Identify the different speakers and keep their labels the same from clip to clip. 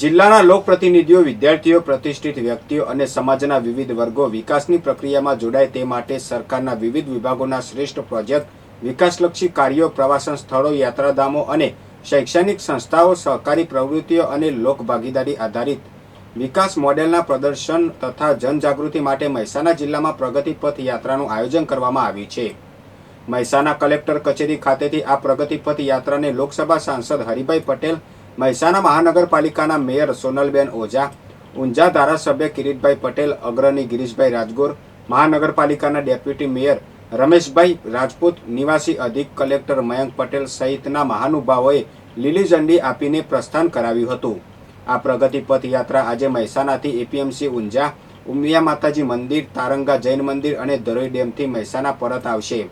Speaker 1: જિલ્લાના લોકપ્રતિનિધિઓ, વિદ્યાર્થીઓ, પ્રતિષ્ઠિત વ્યક્તિઓ અને સમાજના વિવિધ વર્ગો વિકાસની પ્રક્રિયામાં જોડાય તે માટે સરકારના વિવિધ વિભાગોના શ્રેષ્ઠ પ્રોજેક્ટ, વિકાસલક્ષી કાર્યો, પ્રવાસન સ્થળો, યાત્રાધામો અને શૈક્ષણિક સંસ્થાઓ, સહકારી પ્રવૃત્તિઓ અને લોકભાગીદારી આધારિત વિકાસ મોડેલના પ્રદર્શન તથા જનજાગૃતિ માટે મહેસાણા જિલ્લામાં પ્રગતિ પથ યાત્રાનું આયોજન કરવામાં આવ્યું છે. મહેસાણા કલેક્ટર કચેરી ખાતેથી આ પ્રગતિ પથ યાત્રાને લોકસભા સાંસદ હરિભાઈ પટેલ, મહેસાણા મહાનગરપાલિકાના મેયર સોનલબેન ઓઝા, ઊંઝા ધારાસભ્ય કિરીટભાઈ પટેલ, અગ્રણી ગિરીશભાઈ રાજગોર, મહાનગરપાલિકાના ડેપ્યુટી મેયર રમેશભાઈ રાજપૂત, નિવાસી અધિક કલેક્ટર મયંક પટેલ સહિતના મહાનુભાવોએ લીલી ઝંડી આપીને પ્રસ્થાન કરાવ્યું હતું. આ પ્રગતિ પથ યાત્રા આજે મહેસાણાથી એપીએમસી ઊંઝા, ઉમિયા માતાજી મંદિર, તારંગા જૈન મંદિર અને ધરોઈ ડેમથી મહેસાણા પરત આવશે.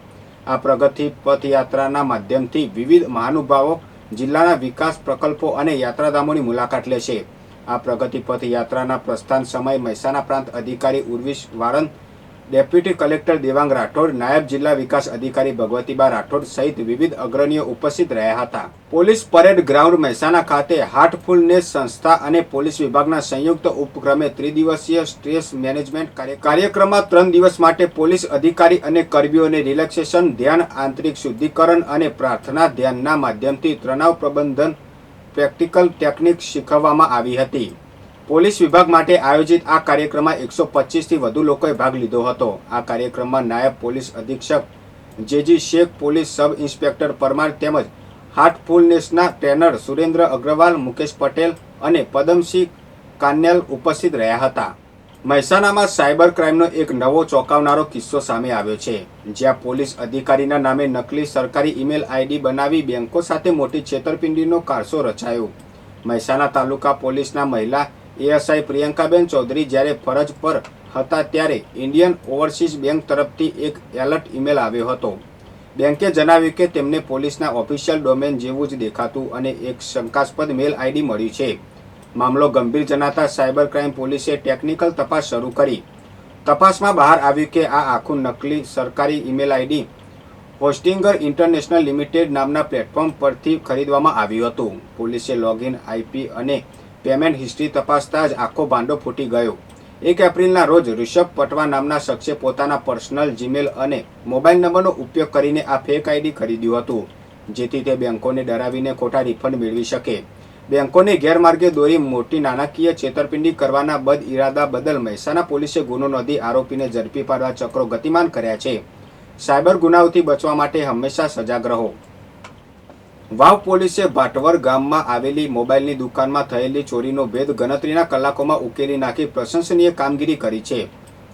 Speaker 1: આ પ્રગતિ પથ યાત્રાના માધ્યમથી વિવિધ મહાનુભાવો જિલ્લાના વિકાસ પ્રકલ્પો અને યાત્રાધામોની મુલાકાત લેશે. આ પ્રગતિ પથ યાત્રાના પ્રસ્થાન સમયે મહેસાણા પ્રાંત અધિકારી ઉર્વિશ વાળંદ, ડેપ્યુટી કલેક્ટર દેવાંગ રાઠોડ, નાયબ જિલ્લા વિકાસ અધિકારી ભગવતીબા રાઠોડ સહિત વિવિધ અગ્રણીઓ ઉપસ્થિત રહ્યા હતા. પોલીસ પરેડ ગ્રાઉન્ડ મહેસાણા ખાતે હાર્ટફુલનેસ સંસ્થા અને પોલીસ વિભાગના સંયુક્ત ઉપક્રમે ત્રિદિવસીય સ્ટ્રેસ મેનેજમેન્ટ કાર્યક્રમમાં 3 દિવસ માટે પોલીસ અધિકારી અને કર્મીઓને રિલેક્સેશન, ધ્યાન, આંતરિક શુદ્ધિકરણ અને પ્રાર્થના ધ્યાનના માધ્યમથી તણાવ પ્રબંધન પ્રેક્ટિકલ ટેકનિક શીખવવામાં આવી હતી. પોલીસ વિભાગ માટે આયોજિત આ કાર્યક્રમમાં 125થી વધુ લોકોએ ભાગ લીધો હતો. આ કાર્યક્રમમાં નાયબ પોલીસ અધિક્ષક J G Sheikh, police sub inspector Parmar તેમજ હાર્ટફુલનેસના ટ્રેનર સુરેન્દ્ર અગ્રવાલ, મુકેશ પટેલ અને પદમસિંહ કાન્યાલ ઉપસ્થિત રહ્યા હતા. મહેસાણામાં સાયબર ક્રાઇમનો એક નવો ચોંકાવનારો કિસ્સો સામે આવ્યો છે, જ્યાં પોલીસ અધિકારીના નામે નકલી સરકારી ઈમેલ આઈડી બનાવી બેંકો સાથે મોટી છેતરપિંડીનો કારસો રચાયો. મહેસાણા તાલુકા પોલીસના મહિલા એએસઆઈ પ્રિયંકાબેન ચૌધરી જ્યારે ફરજ પર હતા ત્યારે ઇન્ડિયન ઓવરસીઝ બેંક તરફથી એક એલર્ટ ઈમેલ આવ્યો હતો. બેંકે જણાવ્યું કે તેમને પોલીસના ઓફિશિયલ ડોમેન જેવું જ દેખાતું અને એક શંકાસ્પદ મેલ આઈડી મળ્યું છે. મામલો ગંભીર જણાતા સાયબર ક્રાઇમ પોલીસે ટેકનિકલ તપાસ શરૂ કરી. તપાસમાં બહાર આવ્યું કે આ આખું નકલી સરકારી ઈમેલ આઈડી હોસ્ટિંગર ઇન્ટરનેશનલ લિમિટેડ નામના પ્લેટફોર્મ પરથી ખરીદવામાં આવ્યું હતું. પોલીસે લોગિન આઈપી અને પેમેન્ટ હિસ્ટ્રી તપાસતા જ આખો ભાંડો ફૂટી ગયો. 1 એપ્રિલના રોજ ઋષભ પટવા નામના શખ્સે પોતાના પર્સનલ જીમેલ અને મોબાઈલ નંબરનો ઉપયોગ કરીને આ ફેક આઈડી ખરીદ્યું હતું, જેથી તે બેંકોને ડરાવીને ખોટા રિફંડ મેળવી શકે. બેંકોને ગેરમાર્ગે દોરી મોટી નાણાકીય છેતરપિંડી કરવાના બદ ઇરાદા બદલ મહેસાણા પોલીસે ગુનો નોંધી આરોપીને ઝડપી પાડવા ચક્રો ગતિમાન કર્યા છે. સાયબર ગુનાઓથી બચવા માટે હંમેશા સજાગ રહો. વાવ પોલીસે ભાટવર ગામમાં આવેલી મોબાઈલની દુકાનમાં થયેલી ચોરીનો ભેદ ગણતરીના કલાકોમાં ઉકેલી નાખી પ્રશંસનીય કામગીરી કરી છે.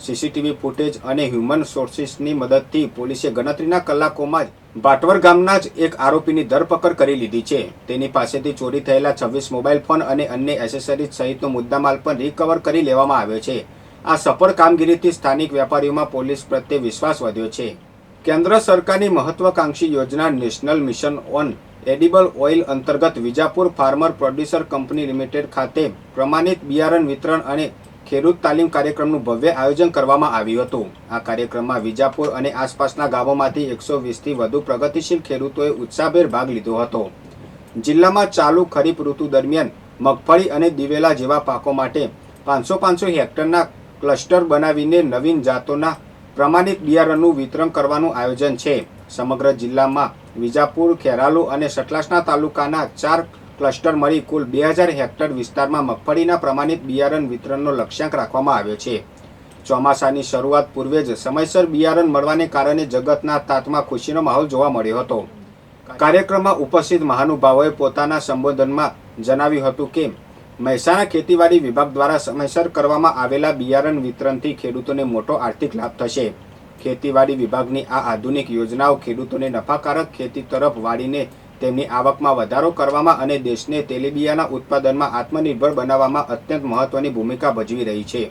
Speaker 1: સીસીટીવી ફૂટેજ અને હ્યુમન સોર્સિસની મદદથી પોલીસે ગણતરીના કલાકોમાં જ ભાટવર ગામના જ એક આરોપીની ધરપકડ કરી લીધી છે. તેની પાસેથી ચોરી થયેલા 26 મોબાઈલ ફોન અને અન્ય એસેસરીઝ સહિતનો મુદ્દામાલ પણ રિકવર કરી લેવામાં આવ્યો છે. આ સફળ કામગીરીથી સ્થાનિક વેપારીઓમાં પોલીસ પ્રત્યે વિશ્વાસ વધ્યો છે. કેન્દ્ર સરકારની મહત્વાકાંક્ષી યોજના national mission on edible oil અંતર્ગત Vijapur farmer producer company limited ખાતે પ્રમાણિત બિયારણ વિતરણ અને ખેડૂત તાલીમ કાર્યક્રમનું ભવ્ય આયોજન કરવામાં આવ્યું હતું. આ કાર્યક્રમમાં વિજાપુર અને આસપાસના ગામોમાંથી 120થી વધુ પ્રગતિશીલ ખેડૂતોએ ઉત્સાહભેર ભાગ લીધો હતો. જિલ્લામાં ચાલુ ખરીફ ઋતુ દરમિયાન મગફળી અને દિવેલા જેવા પાકો માટે 500 હેક્ટરના ક્લસ્ટર બનાવીને નવીન જાતોના પ્રમાણિત બિયારણનું વિતરણ કરવાનું આયોજન છે. સમગ્ર જિલ્લામાં વિજાપુર, ખેરાલુ અને સતલાસના તાલુકાના 4 ક્લસ્ટર મળી કુલ 2000 હેક્ટર વિસ્તારમાં મગફળીના પ્રમાણિત બિયારણ વિતરણનો લક્ષ્યાંક રાખવામાં આવ્યો છે. ચોમાસાની શરૂઆત પૂર્વે જ સમયસર બિયારણ મળવાને કારણે જગતના તાતમાં ખુશીનો માહોલ જોવા મળ્યો હતો. કાર્યક્રમમાં ઉપસ્થિત મહાનુભાવોએ પોતાના સંબોધનમાં જણાવ્યું હતું કે મહેસાણા ખેતીવાડી વિભાગ દ્વારા સમયસર કરવામાં આવેલા બિયારણ વિતરણથી ખેડૂતોને મોટો આર્થિક લાભ થશે. ખેતીવાડી વિભાગની આ આધુનિક યોજનાઓ ખેડૂતોને નફાકારક ખેતી તરફ વાળીને તેમની આવકમાં વધારો કરવામાં અને દેશને તેલીબિયાના ઉત્પાદનમાં આત્મનિર્ભર બનાવવામાં અત્યંત મહત્વની ભૂમિકા ભજવી રહી છે.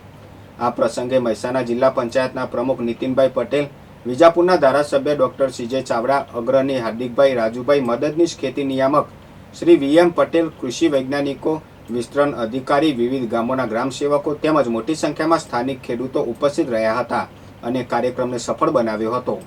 Speaker 1: આ પ્રસંગે મહેસાણા જિલ્લા પંચાયતના પ્રમુખ નીતિનભાઈ પટેલ, વિજાપુરના ધારાસભ્ય ડોક્ટર સીજે ચાવડા, અગ્રણી હાર્દિકભાઈ રાજુભાઈ, મદદનીશ ખેતી નિયામક શ્રી વીએમ પટેલ, કૃષિ વૈજ્ઞાનિકો, વિસ્તરણ અધિકારી, વિવિધ ગામોના ગ્રામસેવકો તેમજ મોટી સંખ્યામાં સ્થાનિક ખેડૂતો ઉપસ્થિત રહ્યા હતા અને કાર્યક્રમને સફળ બનાવ્યો હતો.